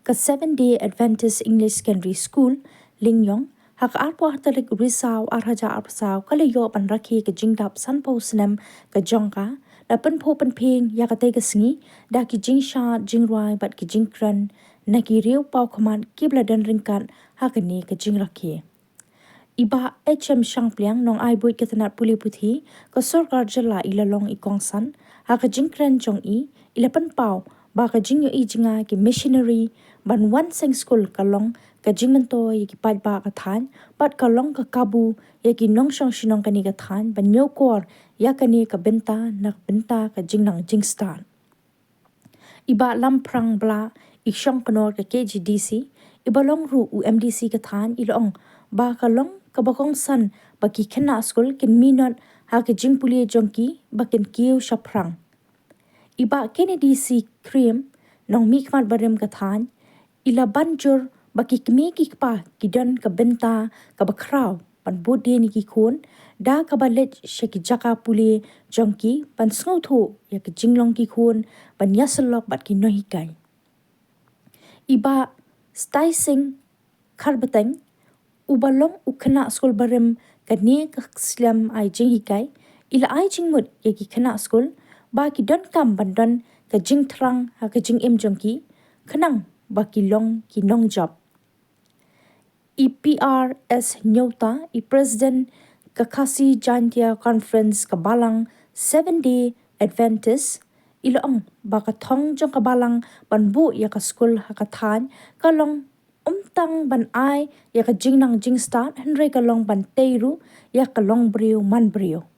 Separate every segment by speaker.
Speaker 1: ka 7-day Adventist English Secondary School, Lyngiong, hak arpo hartalik risau arhaja arpasau kalayo pan rakhe ka jingdap sanpo snem ka jongka, da penpo penping ya ka tega sengi, da ki jingsha jingruai bat ki jingkran, na ki riu pau kaman kibla dan ringkat hakani ka jingrakhe. Iba HM Shangpliang nong ai buit ketanat puli puthi ka sorkar jela ilalong ikongsan haka jingkran jong ila penpau ba ka jingyo jinga ki missionary ban wan seng school kalong ka jingmento ki pat ba ka than pat kalong ka kabu ki nong shong shinong kani ka than ban nyokor kani ka benta nak benta ka jingnang jingstan. Iba lamprang bla ikshong kanor ka KGDC iba long ru UMDC ka than ilong ba kalong kabakong san baki kena school kin minot ha ke jingpulie jongki bakin kiu shaprang. Iba Kennedy si cream nong mikmat barem kathan ila banjur baki kemi kikpa kidan ka benta ka bakraw pan bodde ni ki khun da ka balet sheki jaka pulie jongki pan snotho ya ke jinglong ki khun pan yaslok bat ki nohikai. Iba stai sing kharbateng ubalong ukena school barem kani ka slam ai jing hikai ila ai jing mut ki kena school ba ki don kam bandon ka jing thrang ha ka jing em jongki khanang ba ki long ki nong job. EPRS nyota president ka khasi jantia conference ka balang 7-day Adventist ilong ba ka thong jong ka balang banbu ya ka school ha ka than ka long umtang ban ai ya ka jingnang jingstan henry ka long ban teiru ya ka long brio man brio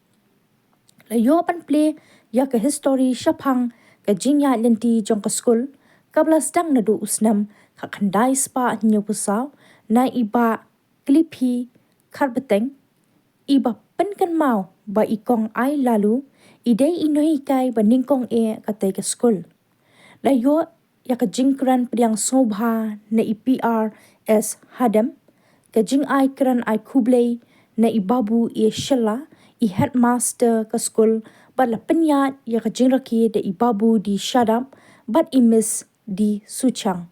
Speaker 1: layo pan play ya ka history shaphang ka jingya lenti jong ka school kabla stang na du usnam ka khandai spa nyu pusaw na iba klipi kharbeteng iba penkan mau ba ikong ai lalu idei inoi kai ba ningkong ka te ka school layo ya ka jingkran priang sobha na IPRS hadam ka jing ai kran ai kublei na ibabu shella headmaster ka school bala penyat ya ka jingrakhi de ibabu di shadam bat imis di suchang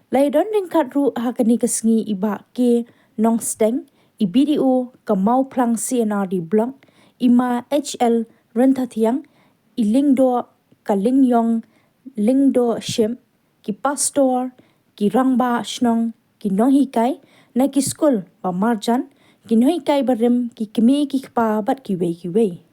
Speaker 1: lai don ringkat ru hakani kasngi iba ke nong steng video ka mau plang CNR di blog ima HL rentathiang ilingdo ka Lyngiong lingdo shim ki pastor ki rangba shnong ki nohikai na ki school ba marjan ki nohikai barem ki kemi ki pa bat ki wei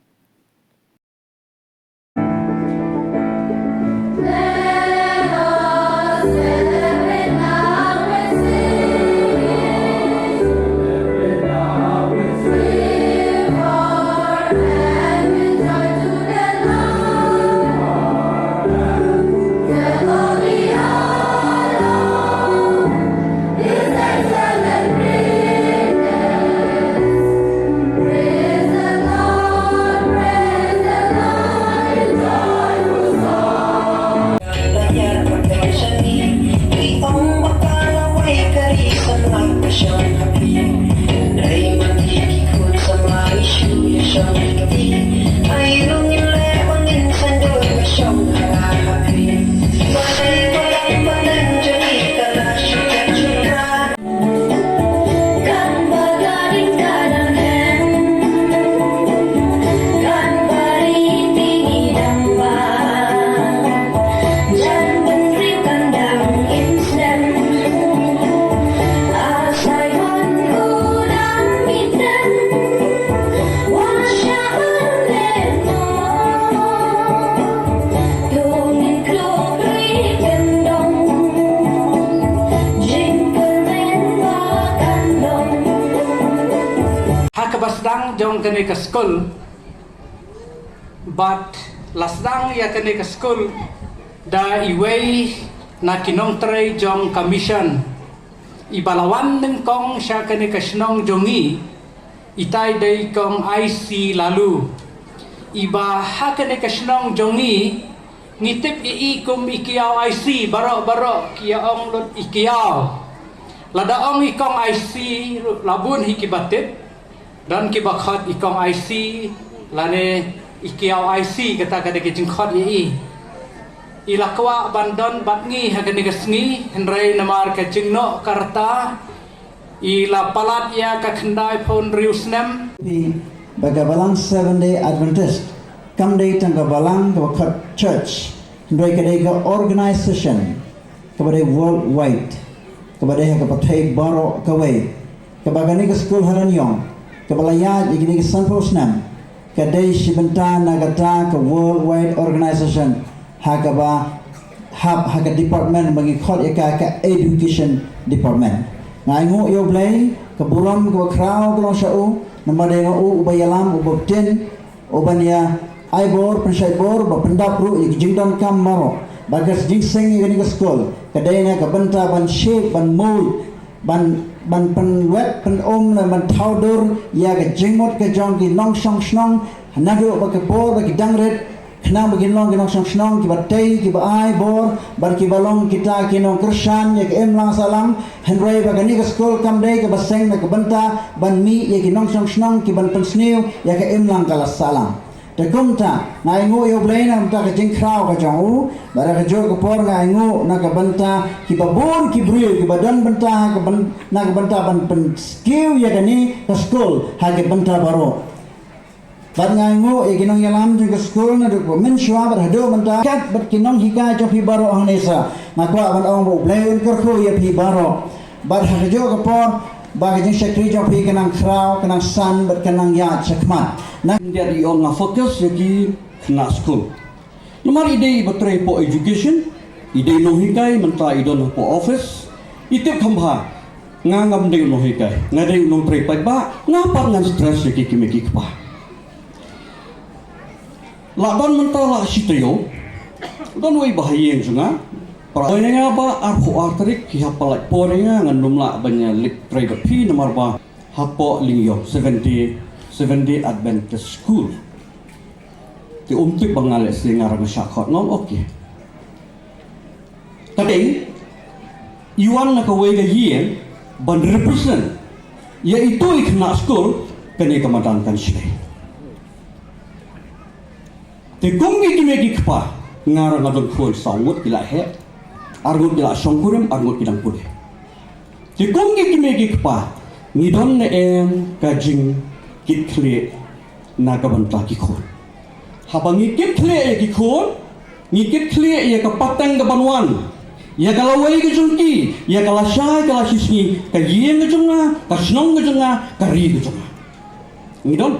Speaker 2: Basdang jong kene ke school but lasdang ya kene ke school da iwei na kinong tre jong commission ibalawan ng kong siya kene ke snong jongi itay day kong IC lalu iba ha kene ke snong jongi ngitip iikum ikiyaw IC baro kiyaong lot ikiyaw ladaong ikong IC labun hikibatip dan kibakhat ikong IC lane ikiaw IC kata kada ke jingkhat ilakwa bandon batngi hagani gasngi henry namar ka jingno karta ila palat ya ka khandai phone riusnem
Speaker 3: bagabalang 7-day Adventist kamdei tanggabalang ke church ndoi kadai ke organization kepada worldwide kepada kepatai baro kawai kebagani ke Skul Lyngiong kebalaya igini ke snem kadai sibenta nagata ke worldwide organization hagaba haga department bagi khot ka education department ngai ngo yo blai ke buram ke krau ke shau namade ngo ubayalam ubobten ubania aibor pensaibor ba pendap ru jingdon kam maro bagas jingseng igani ke skul kadai nga ke benta ban shape ban mold ban pen wet pen ban thaudur ya ke jingmot ke jong ki nong song snong nadu ba ke por ba ki dangret kenang begin long kinong song snong kiba tei kiba ai bor bar kiba long kita kinong kersan ya ke em lang salam henry bagani ke skul kam dei ke baseng na ke benta ban mi ya kinong song snong kiban pen snew ya ke em lang kala salam te kumta ngai ngo yo blai na ta ke jing krau ka jong u bara ke jo ke por ngai ngo na ke benta kiba bon kibru kiba dan benta ke ban na ke benta ban pen skill ya kani ke skul ha ke benta baro Bat ngai ngo kinong yalam juga skul na duk men shwa bar hado menta kat bat kinong hika jo pi baro ang nesa ngakwa ban ong bo bleun ker ko ya pi baro bat ha jo ka por ba ke jing sekri jo pi kanang krau kanang san bat kanang ya chakmat na
Speaker 4: dia di on fokus lagi kena skul nomor ide batrai po education ide no hikai menta idon po office itip khamba ngangam de no hikai ngadai no trai pa ba ngapa ngan stress lagi kimeki kpa Laban mentala sitrio don wei bahayeng sunga para nga ba arpo arterik ki hapalai porenga ngan numla banya lik trade pi nomor ba hapo Lyngiong 70 Adventist School ti umtik bangale singar masyakot nom okay tadi iwan na kawai ga yen ban represent yaitu ikna school kene kamadankan sini te gongi kimegi kpa ngarang adon khol sawut kila he argut kila songkurem argut kidang pude te gongi kimegi kpa ngidon ne em kajing kitkle nagabanta ki khol habangi kitkle ki khol ni kitkle ya ka patang ga banwan ya kala wai ga jungki ya kala shai kala shisni ka yen ga junga ka snong ga junga ka ri ga junga ngidon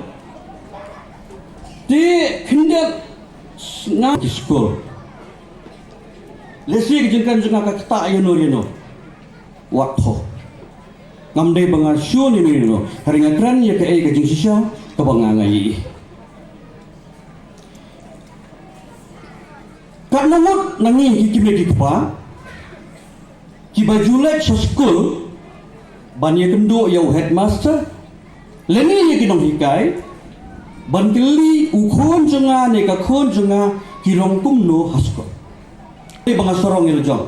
Speaker 4: te kindak na di skul lesi kijengkan jenga ka kata ayano rino waktu ngamdai bangar syu ni rino haringa kran ya ka ai ka jing sisa ka bangangai ka nomot nangi hikime ki pa ki bajulek sa skul ban ya kendo yau headmaster leni ya kinong hikai ban kili ukhon junga ne ka khon junga kirong kumno hasko e banga sorong il jong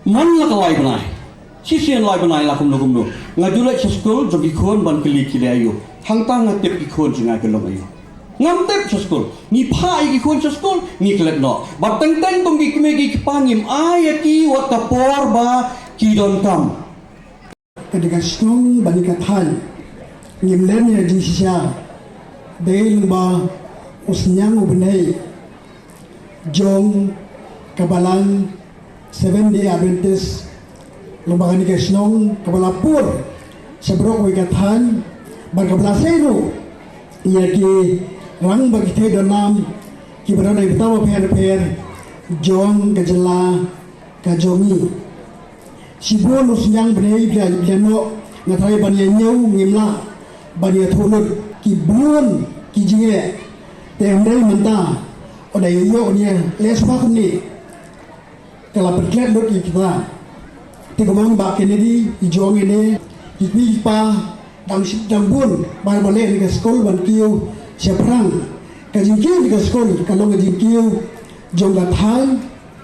Speaker 4: man la kalai banai sisien lai banai la kumno ngajulai sa skul jogi khon ban kili kile ayo hangtang ngatep ki khon junga kelong ayo ngamtep sa skul ni pha ki khon sa skul ni klet no bat teng tong gi kime gi pangim ayati wat ka por ba ki don kam
Speaker 5: ketika snong bani kathan ngim len ya di sisa Dahil ba usnyang ubnay jong kabalang 7-day Adventist lumbakan ni Krisnong kabalapur sa brok wikathan barkabalasero iya ki rang bagite donam ki barana ibtawa per jong kajala kajomi sibon usnyang bnay biano ngatay banyanyaw ngimla banyatulod ki buon ki jinge te ndai menta oda yo ni les ba ni kala perklet dot kita te gomang ba Kennedy i jong ini i pa dang buon ba bole ni skol ban kiu seprang ka jingkiu ni skol kalau ka jingkiu jong ga thai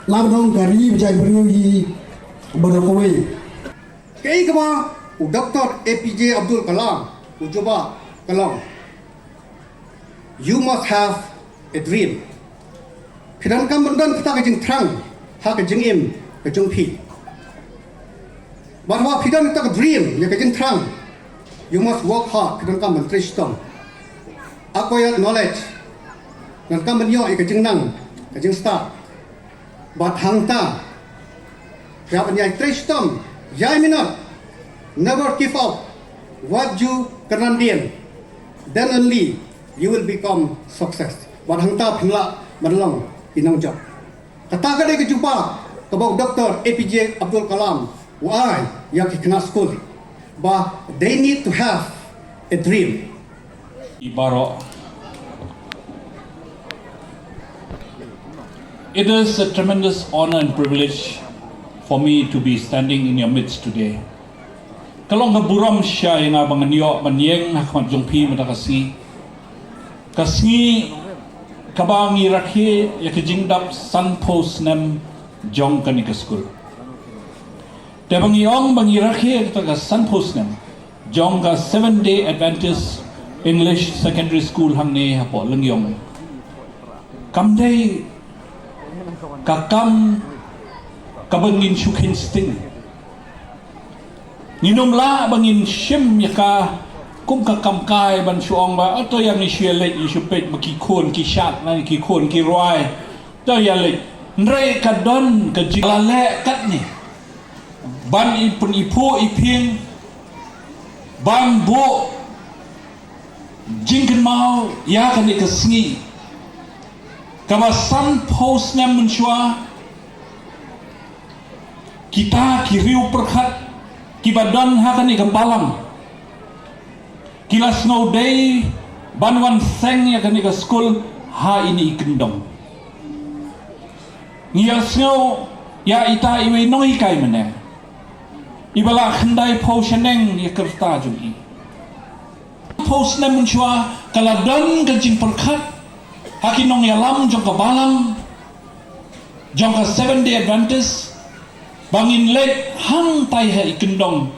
Speaker 5: lam dong gari jai bru hi bodokowe
Speaker 6: kei kama Dr. APJ Abdul Kalam ujoba Kalam, you must have a dream. kedan kam bendan kita ke jing trang ha ke jing im ke jong pi bahwa kedan kita ke dream ya ke jing trang you must work hard kedan kam ben tristom acquire knowledge dan kam ben yo ke jing nang ke jing start but hang ta ya ben ya tristom ya minot never give up what you kerandian then only you will become success but hang ta phingla manlong inang job kata ka ke jumpa ka bau Dr. APJ Abdul Kalam why ya ki kena school but they need to have a dream
Speaker 7: Ibaro. It is a tremendous honor and privilege for me to be standing in your midst today. Kalong kaburam siya yung abang niyo manyeng hakmat jongpi madakasi kasi kabangi rakhe yakijingdap sanpo snem jong kanika Skul. Te bangiong bangi rakhe taga sanpo snem jong ka 7-day Adventist English Secondary School hangne hapo Lyngiong. Kamday kakam kabangin shukin sting. Ninumla bangin shim yaka kum kakam kai ban shuong ba ato yang ni shwelek ni shupet makikon ki shat na ki kon ki roi to yalek nrei kadon ka jilale kat ni ban ipun ipu iping ban bo jingken mau ya kan ikasngi kama san post nem menshua kita kiriu perkhat kibadan hakan ikampalang kila snow day banwan seng ya kan ika Skul ha ini ikendong ngia snow ya ita iwe noi kai mene ibala khandai posheneng ya kerta jungi post nem menshua kala dan kajing perkhat hakinong yalam jong kabalang jong ka 7-day Adventist bangin lek hang tai ha ikendong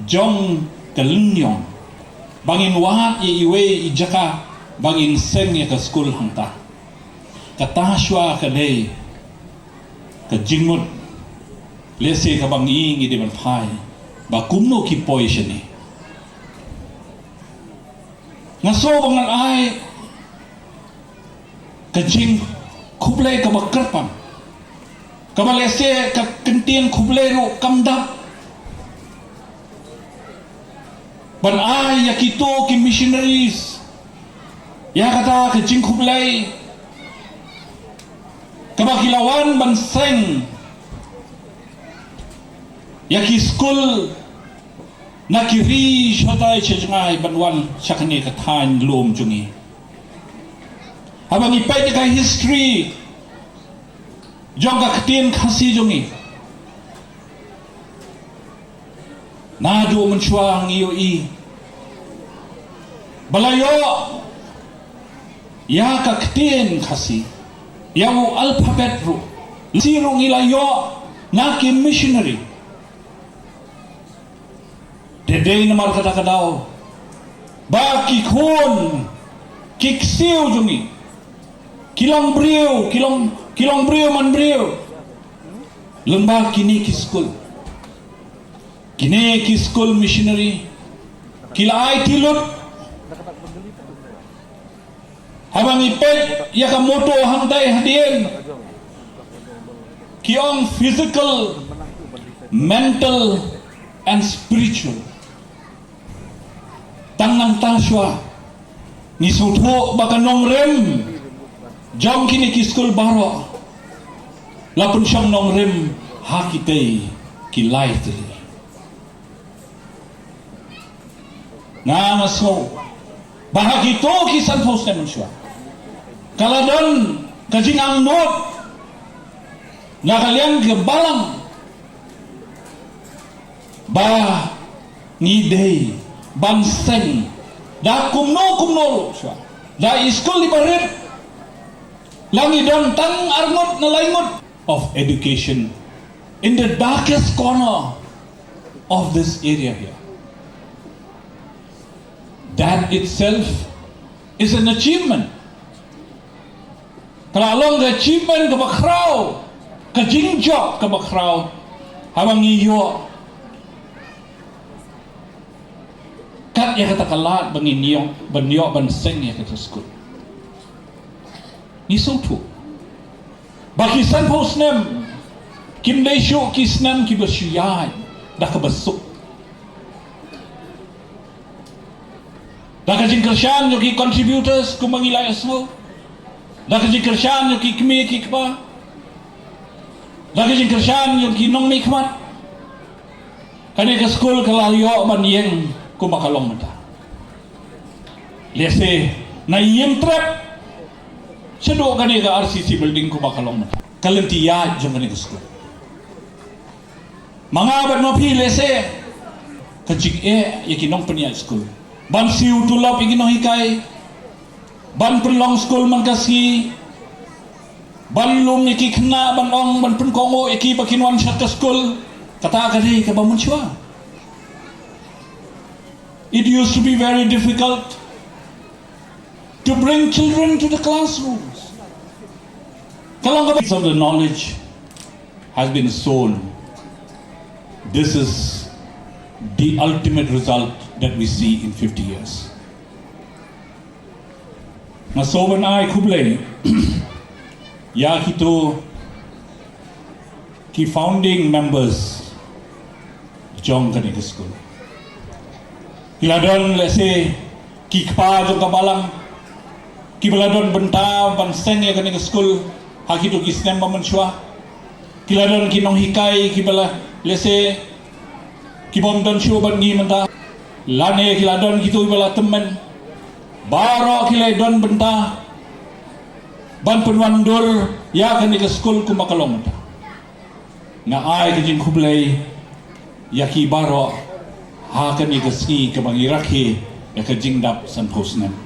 Speaker 7: jong ka Lyngiong bangin wahat ye iwe ijaka bangin seng ya ka Skul hangta kata shwa ka dei ka jingmut lese ka bangi ngi de ban phai ba kumno ki poishani ngaso bangan ai ka jing kuble ka bakrpam kamalese ka kentien kuble ru kamdap ban ai yakito ki missionaries ya kata ke jing kuble kabakilawan ban seng yaki Skul nakiri shotai chejngai banwan sakani ka thain lom jungi abang ipai ka history jongga ketien khasi jungi nado mensuang iyo i balayo ya ka ketien khasi yang alphabet ru sirung ilayo naki missionary dedeng namar kata kadau baki khon kiksiu jungi kilong brio man brio lembah kini ki Skul kini ki Skul missionary kila ai tilut habang ipet ya ka moto hangtai hadien kiong physical mental and spiritual tangang taswa ni sutho bakanong rem jong kini ki Skul baro lapun syam nong rem hakitei ki laitri nga maso bahagito ki sanpos na manswa kaladon kajing ang not nakaliang ke balang ba ngidei banseng da kumno da Skul di barit langi dan tang arngot na laingot of education in the darkest corner of this area here. That itself is an achievement. Kalau ke achievement ke bakrau, ke jingjok ke bakrau, habang iyo. Kat ya kata kalat bangin banyo banseng ya kata skul. Ni suatu. Bagi san posnem, kim dai shu kisnem ki basyai, dah ke besuk. Dah ke jingkershan yo ki contributors ku mangilai asmo. Dah ke jingkershan yo ki kmi ki kpa. Dah ke jingkershan yo ki nong mi kmat. Kani ke skul kalau yo man yeng ku makalong mata. Lese na yem trap sedok kani ke RCC building ku makalong mata. Kalentiya jong kani ke skul. Mga bat no pi lese kajik yakinong peniat skul. Ban siu tulap ikinong hikay. Ban perlong skul man kasi. Ban lum iki kena ban ong ban penkongo iki bakinwan syat ke skul. Kata kadi ke bamun syua. It used to be very difficult to bring children to the classrooms. Kalau some of the knowledge has been sown, this is the ultimate result that we see in 50 years. Nasoban ay kublay, ya kito ki founding members jong kanina school. Kiladon lese ki kpa jong kabalang ki baladon benta banseng ya kanina school hakito ki snem mamanshwa. Kiladon kinong hikay ki bala lese ki bomdon shuban ngi menta lane kiladon kito bala temen baro kiladon benta ban penwandur ya kanina school ku makalong menta nga ay kajing kublay yaki baro ha kani kaski kabangi rakhe ya kajing dap san posnem.